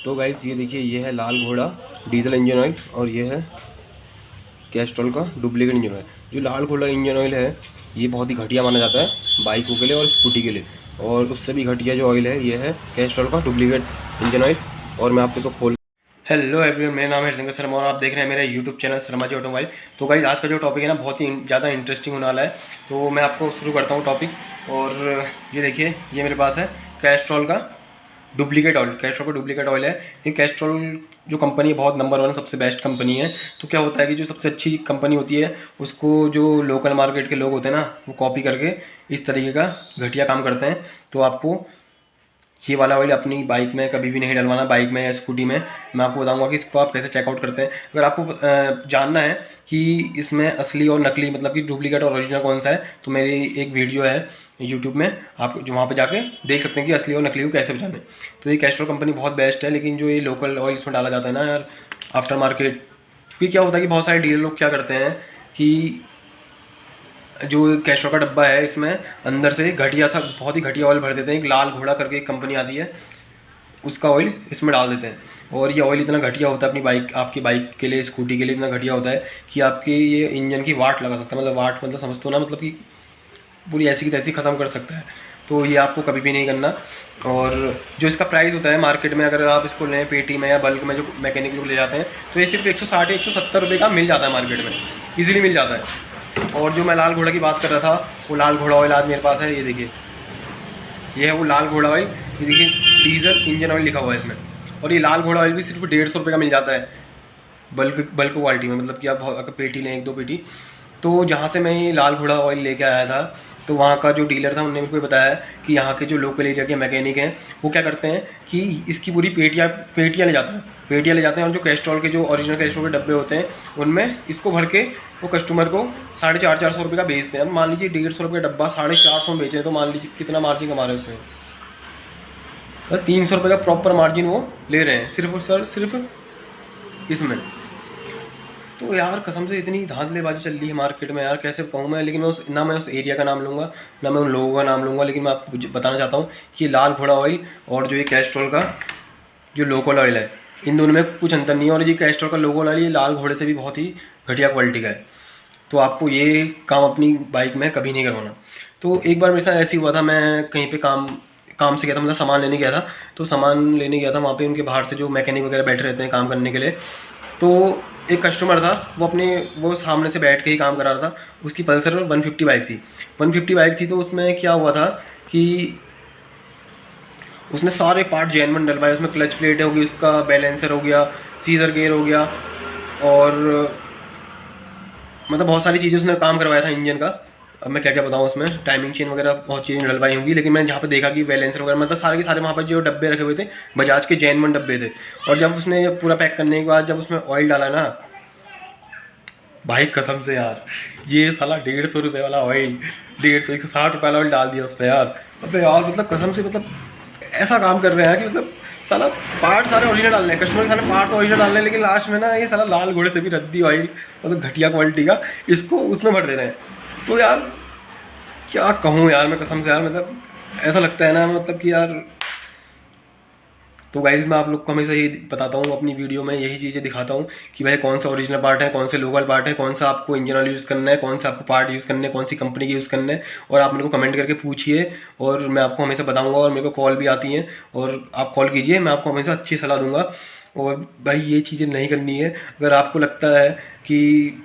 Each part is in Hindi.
तो गाइस ये देखिए, ये है लाल घोड़ा डीजल इंजन ऑयल और ये है कैस्ट्रॉल का डुप्लीकेट इंजन ऑयल। जो लाल घोड़ा इंजन ऑयल है ये बहुत ही घटिया माना जाता है बाइकों के लिए और स्कूटी के लिए, और उससे भी घटिया जो ऑयल है ये है कैस्ट्रॉल का डुप्लीकेट इंजन ऑयल। और मैं आपको तो खोल हेलो एवरीवन, मेरा नाम है हरशंकर शर्मा और आप देख रहे हैं मेरा YouTube channel Sharma ji automobile. तो गाइस आज का जो टॉपिक है ना बहुत ही ज़्यादा इंटरेस्टिंग होने वाला है, तो मैं आपको शुरू करता हूँ टॉपिक। और ये देखिए, ये मेरे पास है कैस्ट्रॉल का डुप्लीकेट ऑयल। कैस्ट्रॉल का डुप्लीकेट ऑयल है। ये कैस्ट्रॉल जो कंपनी है बहुत नंबर वन सबसे बेस्ट कंपनी है। तो क्या होता है कि जो सबसे अच्छी कंपनी होती है उसको जो लोकल मार्केट के लोग होते हैं ना वो कॉपी करके इस तरीके का घटिया काम करते हैं। तो आपको ये वाला ऑयल अपनी बाइक में कभी भी नहीं डलवाना, बाइक में या स्कूटी में। मैं आपको बताऊंगा कि इसको आप कैसे चेकआउट करते हैं। अगर आपको जानना है कि इसमें असली और नकली मतलब कि डुप्लीकेट और ओरिजिनल कौन सा है, तो मेरी एक वीडियो है यूट्यूब में, आप जो वहाँ पे जाके देख सकते हैं कि असली और नकली को कैसे पहचाने। तो ये कैस्ट्रॉल कंपनी बहुत बेस्ट है, लेकिन जो ये लोकल ऑयल इसमें डाला जाता है ना यार आफ्टर मार्केट, क्योंकि क्या होता है कि बहुत सारे डीलर लोग क्या करते हैं कि जो कैस्ट्रॉल का डब्बा है इसमें अंदर से घटिया सा बहुत ही घटिया ऑयल भर देते हैं। एक लाल घोड़ा करके एक कंपनी आती है, उसका ऑयल इसमें डाल देते हैं। और ये ऑयल इतना घटिया होता है अपनी बाइक, आपकी बाइक के लिए, स्कूटी के लिए इतना घटिया होता है कि आपके ये इंजन की वाट लगा सकता है। मतलब वाट मतलब समझते हो ना, मतलब कि पूरी ऐसी की तैसी ख़त्म कर सकता है। तो ये आपको कभी भी नहीं करना। और जो इसका प्राइस होता है मार्केट में, अगर आप इसको लें पेटी में या बल्क में जो मैकेनिक लोग ले जाते हैं, तो ये सिर्फ 160 या 170 रुपये का मिल जाता है मार्केट में, ईजिली मिल जाता है। और जो मैं लाल घोड़ा की बात कर रहा था, वो लाल घोड़ा ऑयल आज मेरे पास है। ये देखिए, ये है वो लाल घोड़ा ऑयल। ये देखिए डीजल इंजन ऑयल लिखा हुआ है इसमें। और ये लाल घोड़ा ऑयल भी सिर्फ 150 रुपये का मिल जाता है बल्क क्वालिटी में। मतलब कि आप अगर पेटी लें, एक दो पेटी। तो जहाँ से मैं ये लाल घोड़ा ऑयल लेके आया था, तो वहाँ का जो डीलर था उन्होंने मेरे को बताया कि यहाँ के जो लोकल एरिया के मैकेनिक हैं वो क्या करते हैं कि इसकी पूरी पेटियाँ ले जाते हैं। पेटियाँ ले जाते हैं और जो कैस्ट्रॉल के जो ओरिजिनल कैस्ट्रॉल के डब्बे होते हैं उनमें इसको भर के वो कस्टमर को 450 रुपये का बेचते हैं। अब मान लीजिए 150 रुपये का डब्बा 450 में बेच रहे हैं, तो मान लीजिए कितना मार्जिन कमा रहे हैं उसमें। बस 300 रुपये का प्रॉपर मार्जिन वो ले रहे हैं सिर्फ और सिर्फ इसमें। तो यार कसम से इतनी धांधलेबाजी चल रही है मार्केट में यार, कैसे कहूँ मैं। लेकिन मैं उस एरिया का नाम लूँगा, ना मैं उन लोगों का नाम लूँगा, लेकिन मैं आपको बताना चाहता हूँ कि लाल घोड़ा ऑयल और जो ये कैस्ट्रॉल का जो लोकल ऑयल है, इन दोनों में कुछ अंतर नहीं है। और ये कैस्ट्रॉल का लोकल ऑयल ये लाल घोड़े से भी बहुत ही घटिया क्वालिटी का है। तो आपको ये काम अपनी बाइक में कभी नहीं करवाना। तो एक बार मेरे साथ ऐसे ही हुआ था, मैं कहीं पर काम से गया था, मतलब सामान लेने गया था। तो सामान लेने गया था वहाँ पे, उनके बाहर से जो मैकेनिक वगैरह बैठे रहते हैं काम करने के लिए, तो एक कस्टमर था वो सामने से बैठ के ही काम करा रहा था। उसकी पल्सर 150 बाइक थी। 150 बाइक थी, तो उसमें क्या हुआ था कि उसने सारे पार्ट जेन्युइन डलवाए। उसमें क्लच प्लेट होगी, उसका बैलेंसर हो गया, सीजर गेयर हो गया, और मतलब बहुत सारी चीज़ें उसने काम करवाया था इंजन का। अब मैं क्या क्या बताऊँ, उसमें टाइमिंग चेन वगैरह बहुत चीज़ें डलवाई होंगी। लेकिन मैंने जहाँ पे देखा कि बैलेंसर वगैरह मतलब सारे के सारे वहाँ पर जो डब्बे रखे हुए थे बजाज के जेन्युइन डब्बे थे। और जब उसने पूरा पैक करने के बाद जब उसमें ऑयल डाला ना, भाई कसम से यार, ये साला 150 रुपये वाला ऑयल, 160 रुपये वाला ऑयल डाल दिया उस पर यार। अबे यार मतलब कसम से, मतलब ऐसा काम कर रहे हैं कि मतलब साला पार्ट सारे ओरिजिनल डालने हैं, कस्टमर के सारे पार्ट ओरिजिनल डालने हैं, लेकिन लास्ट में ना ये साला लाल घोड़े से भी रद्दी ऑयल मतलब घटिया क्वालिटी का इसको उसमें भर दे रहे हैं। तो यार क्या कहूँ यार मैं कसम से यार, मतलब ऐसा लगता है ना मतलब कि यार। तो गाइज़ मैं आप लोग को हमेशा यही बताता हूँ अपनी वीडियो में, यही चीज़ें दिखाता हूँ कि भाई कौन सा ओरिजिनल पार्ट है, कौन से लोकल पार्ट है, कौन सा आपको इंजन ऑयल यूज़ करना है, कौन सा आपको पार्ट यूज़ करना है, कौन सी कंपनी के यूज़ करना है। और आप मेरे को कमेंट करके पूछिए और मैं आपको हमेशा बताऊँगा। और मेरे को कॉल भी आती हैं और आप कॉल कीजिए, मैं आपको हमेशा अच्छी सलाह दूँगा। और भाई ये चीज़ें नहीं करनी है। अगर आपको लगता है कि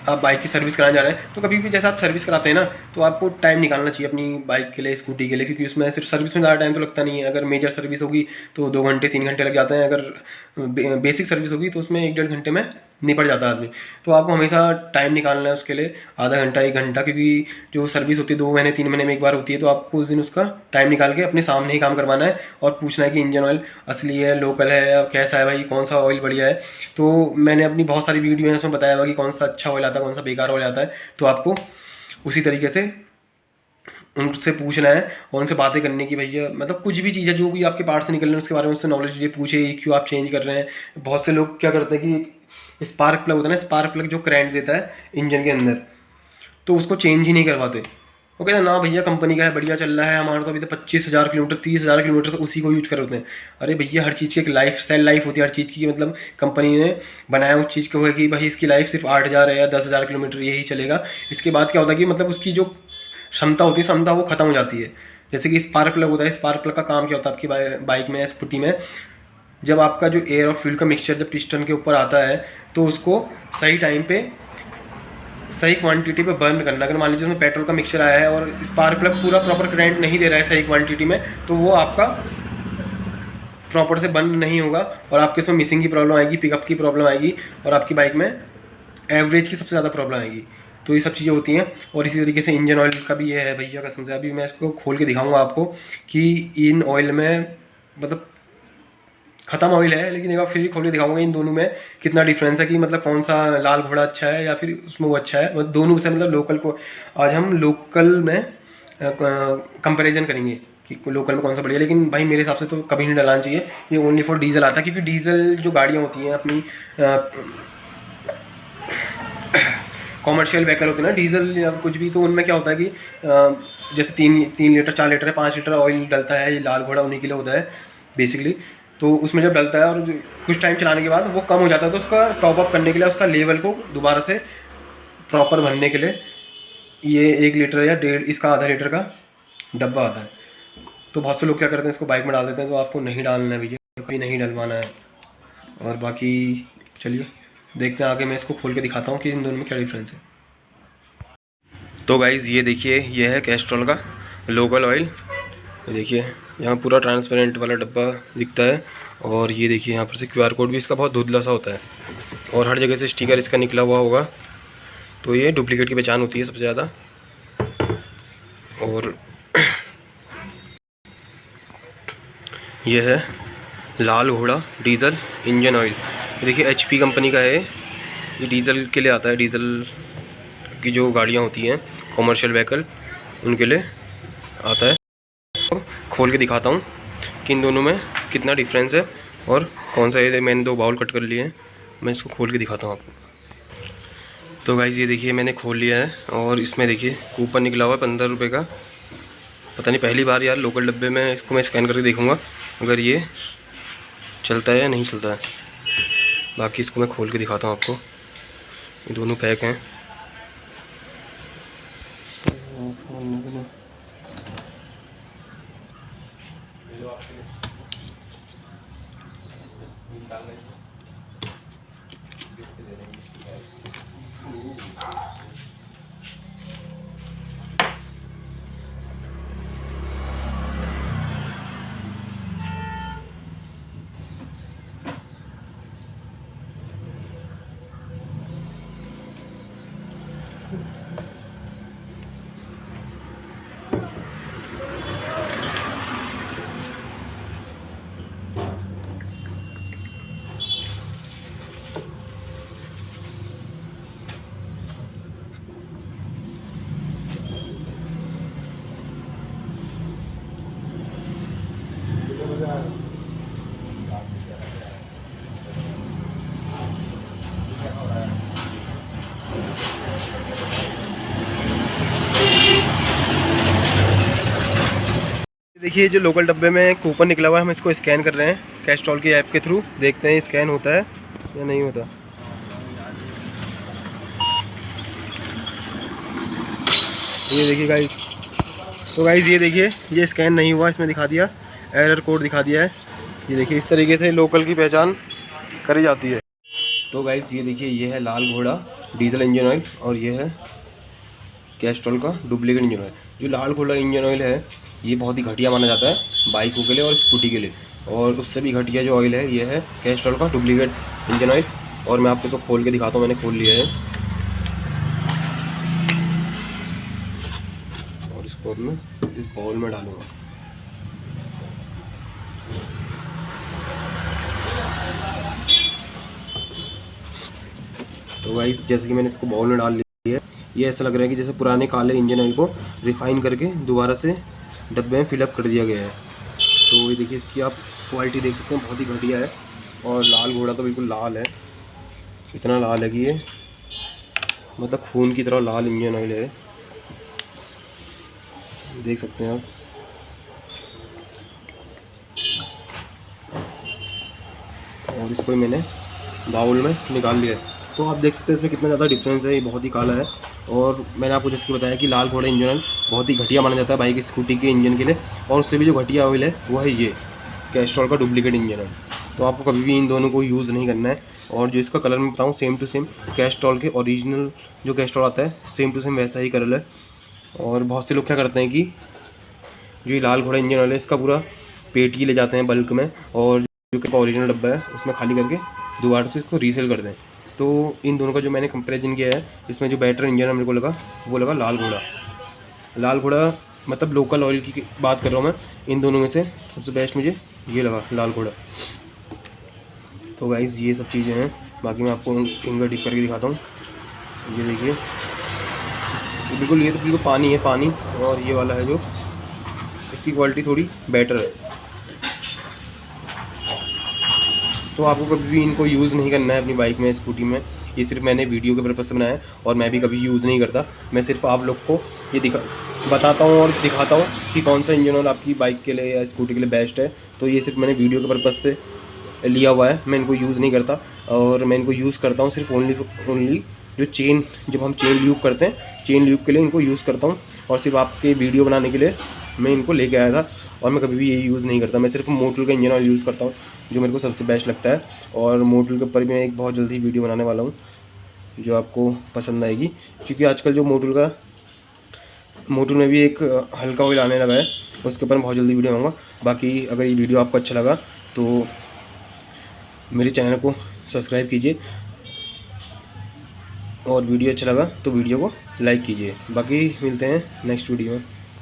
आप बाइक की सर्विस कराने जा रहे हैं, तो कभी भी जैसा आप सर्विस कराते हैं ना, तो आपको टाइम निकालना चाहिए अपनी बाइक के लिए, स्कूटी के लिए, क्योंकि उसमें सिर्फ सर्विस में ज़्यादा टाइम तो लगता नहीं है। अगर मेजर सर्विस होगी तो 2 घंटे 3 घंटे लग जाते हैं, अगर बेसिक सर्विस होगी तो उसमें 1 डेढ़ घंटे में निपट जाता है आदमी। तो आपको हमेशा टाइम निकालना है उसके लिए, आधा घंटा 1 घंटा, क्योंकि जो सर्विस होती है 2 महीने 3 महीने में एक बार होती है। तो आपको उस दिन उसका टाइम निकाल के अपने सामने ही काम करवाना है और पूछना है कि इंजन ऑयल असली है, लोकल है, या कैसा है भाई, कौन सा ऑयल बढ़िया है। तो मैंने अपनी बहुत सारी वीडियो है उसमें बताया हुआ कि कौन सा अच्छा ऑयल आता है, कौन सा बेकार ऑयल आता है। तो आपको उसी तरीके से उनसे पूछना है और उनसे बातें करने की, भैया मतलब कुछ भी चीज़ है जो भी आपके पार्ट से निकल रहे हैं उसके बारे में उससे नॉलेज लीजिए, पूछे ये क्यों आप चेंज कर रहे हैं। बहुत से लोग क्या करते हैं कि स्पार्क प्लग होता है ना, स्पार्क प्लग जो करंट देता है इंजन के अंदर, तो उसको चेंज ही नहीं करवाते। वो कहते हैं ना भैया कंपनी का है, बढ़िया चल रहा है, हमारा तो अभी तो 25,000 किलोमीटर 30,000 किलोमीटर से उसी को यूज कर होते हैं। अरे भैया हर चीज़ की एक लाइफ सेल लाइफ होती है हर चीज़ की, मतलब कंपनी ने बनाया उस चीज़ को है कि भाई इसकी लाइफ सिर्फ 8,000 है या 10,000 किलोमीटर यही चलेगा। इसके बाद क्या होता है कि मतलब उसकी जो क्षमता होती है क्षमता वो खत्म हो जाती है। जैसे कि स्पार्क प्लग होता है, स्पार्क प्लग का काम क्या होता है आपकी बाइक में या स्कूटी में, जब आपका जो एयर और फ्यूल का मिक्सचर जब पिस्टन के ऊपर आता है तो उसको सही टाइम पे सही क्वांटिटी पे बर्न करना। अगर मान लीजिए उसमें पेट्रोल का मिक्सचर आया है और स्पार्क प्लग पूरा प्रॉपर करंट नहीं दे रहा है सही क्वांटिटी में, तो वो आपका प्रॉपर से बर्न नहीं होगा और आपके उसमें मिसिंग की प्रॉब्लम आएगी, पिकअप की प्रॉब्लम आएगी और आपकी बाइक में एवरेज की सबसे ज़्यादा प्रॉब्लम आएगी। तो ये सब चीज़ें होती हैं। और इसी तरीके से इंजन ऑयल का भी ये है भैया कसम से, अभी मैं इसको खोल के दिखाऊंगा आपको कि इन ऑयल में मतलब ख़त्म ऑयल है, लेकिन एक बार फिर खोल के दिखाऊंगा इन दोनों में कितना डिफरेंस है, कि मतलब कौन सा लाल घोड़ा अच्छा है या फिर उसमें वो अच्छा है। मतलब दोनों से मतलब लोकल को आज हम लोकल में कंपैरिजन करेंगे कि लोकल में कौन सा बढ़िया। लेकिन भाई मेरे हिसाब से तो कभी नहीं डलाना चाहिए, ये ओनली फॉर डीजल आता है, क्योंकि डीजल जो गाड़ियाँ होती हैं अपनी कॉमर्शियल व्हीकल होते हैं ना डीजल या कुछ भी, तो उनमें क्या होता है कि जैसे 3 लीटर 4 लीटर 5 लीटर ऑयल डलता है, ये लाल घोड़ा उन्हीं के लिए होता है बेसिकली। तो उसमें जब डलता है और कुछ टाइम चलाने के बाद वो कम हो जाता है, तो उसका टॉप अप करने के लिए उसका लेवल को दोबारा से प्रॉपर भरने के लिए ये 1 लीटर या 1.5 इसका आधा लीटर का डब्बा आता है। तो बहुत से लोग क्या करते हैं इसको बाइक में डाल देते हैं, तो आपको नहीं डालना है भैया, कभी नहीं डलवाना है। और बाकी चलिए देखते हैं आगे, मैं इसको खोल के दिखाता हूँ कि इन दोनों में क्या डिफरेंस है। तो गाइज़ ये देखिए, ये है कैस्ट्रॉल का लोकल ऑयल। ये देखिए यहाँ पूरा ट्रांसपेरेंट वाला डब्बा दिखता है और ये देखिए यहाँ पर से QR कोड भी इसका बहुत धुंधला सा होता है और हर जगह से स्टिकर इसका निकला हुआ होगा, तो ये डुप्लीकेट की पहचान होती है सबसे ज़्यादा। और ये है लाल घोड़ा डीजल इंजन ऑयल। देखिए HP कंपनी का है, ये डीजल के लिए आता है, डीजल की जो गाड़ियाँ होती हैं कॉमर्शियल व्हीकल उनके लिए आता है। खोल के दिखाता हूँ कि इन दोनों में कितना डिफरेंस है और कौन सा। ये मैंने 2 बाउल कट कर लिए हैं, मैं इसको खोल के दिखाता हूँ आपको। तो गाइज़ ये देखिए मैंने खोल लिया है और इसमें देखिए कूपन निकला हुआ है 15 रुपये का। पता नहीं पहली बार यार लोकल डब्बे में इसको मैं स्कैन करके देखूँगा अगर ये चलता है या नहीं चलता है। बाकी इसको मैं खोल के दिखाता हूँ आपको, ये दोनों पैक हैं। देखिए जो लोकल डब्बे में कूपन निकला हुआ है, हम इसको स्कैन कर रहे हैं कैस्ट्रॉल की ऐप के थ्रू, देखते हैं स्कैन होता है या नहीं होता। ये देखिए गाइस, तो गाइस ये देखिए ये स्कैन नहीं हुआ, इसमें दिखा दिया एरर कोड दिखा दिया है। ये देखिए इस तरीके से लोकल की पहचान करी जाती है। तो गाइस ये देखिए ये है लाल घोड़ा डीजल इंजन ऑयल और ये है कैस्ट्रॉल का डुप्लीकेट इंजन ऑयल। जो लाल घोड़ा इंजन ऑयल है ये बहुत ही घटिया माना जाता है बाइकों के लिए और स्कूटी के लिए, और उससे भी घटिया जो ऑयल है ये है कैस्ट्रॉल का डुप्लीकेट इंजन ऑयल। और मैं आपको इसको खोल के दिखाता हूँ, मैंने खोल लिया है और इसको अब मैं इस बाउल में डालूँगा। तो गाइस जैसे कि मैंने इसको बाउल में डाल लिया है, ये ऐसा लग रहा है कि जैसे पुराने काले इंजन ऑयल को रिफ़ाइन करके दोबारा से डब्बे में फिलअप कर दिया गया है। तो ये देखिए इसकी आप क्वालिटी देख सकते हैं, बहुत ही घटिया है। और लाल घोड़ा तो बिल्कुल लाल है, इतना लाल है कि ये मतलब खून की तरह लाल इंजन ऑयल है। देख सकते हैं आप। और इसको मैंने बाउल में निकाल लिया है। तो आप देख सकते हैं इसमें कितना ज़्यादा डिफरेंस है, ये बहुत ही काला है। और मैंने आपको जैसे कि बताया कि लाल घोड़ा इंजन ऑयल बहुत ही घटिया माना जाता है बाइक स्कूटी के इंजन के लिए, और उससे भी जो घटिया ऑयल है वो है ये कैस्ट्रॉल का डुप्लीकेट इंजन ऑयल। तो आपको कभी भी इन दोनों को यूज़ नहीं करना है। और जो इसका कलर मैं बताऊँ, सेम टू सेम कैस्ट्रॉल के ओरिजिनल जो कैस्ट्रॉल आता है सेम टू सेम वैसा ही कलर है। और बहुत से लोग क्या करते हैं कि जो ये लाल घोड़ा इंजन ऑयल है इसका पूरा पेट ही ले जाते हैं बल्क में, और जो कि ओरिजिनल डब्बा है उसमें खाली करके दोबारा से इसको रीसेल कर दें। तो इन दोनों का जो मैंने कंपैरिजन किया है, इसमें जो बेटर इंजन है मेरे को लगा वो लगा लाल घोड़ा। लाल घोड़ा मतलब लोकल ऑयल की बात कर रहा हूँ मैं, इन दोनों में से सबसे बेस्ट मुझे ये लगा लाल घोड़ा। तो गाइज़ ये सब चीज़ें हैं, बाकी मैं आपको फिंगर डिप करके दिखाता हूँ। ये देखिए बिल्कुल, ये तो बिल्कुल पानी है पानी, और ये वाला है जो इसकी क्वालिटी थोड़ी बेटर है। तो आपको कभी भी इनको यूज़ नहीं करना है अपनी बाइक में, स्कूटी में। ये सिर्फ मैंने वीडियो के पर्पज़ से बनाया है, और मैं भी कभी यूज़ नहीं करता। मैं सिर्फ आप लोग को ये बताता हूँ और दिखाता हूँ कि कौन सा इंजन ऑयल आपकी बाइक के लिए या स्कूटी के लिए बेस्ट है। तो ये सिर्फ मैंने वीडियो के पर्पज़ से लिया हुआ है, मैं इनको यूज़ नहीं करता। और मैं इनको यूज़ करता हूँ सिर्फ ओनली जो चेन, जब हम चेन ल्यूब करते हैं, चेन ल्यूब के लिए इनको यूज़ करता हूँ। और सिर्फ आपके वीडियो बनाने के लिए मैं इनको लेके आया था, और मैं कभी भी ये यूज़ नहीं करता। मैं सिर्फ मोटल का इंजन ऑयल यूज़ करता हूँ, जो मेरे को सबसे बेस्ट लगता है। और मोटल के ऊपर भी मैं एक बहुत जल्दी वीडियो बनाने वाला हूँ जो आपको पसंद आएगी, क्योंकि आजकल जो मोटल में भी एक हल्का ऑयल आने लगा है, उसके ऊपर मैं बहुत जल्दी वीडियो बनाऊँगा। बाकी अगर ये वीडियो आपको अच्छा लगा तो मेरे चैनल को सब्सक्राइब कीजिए, और वीडियो अच्छा लगा तो वीडियो को लाइक कीजिए। बाकी मिलते हैं नेक्स्ट वीडियो में।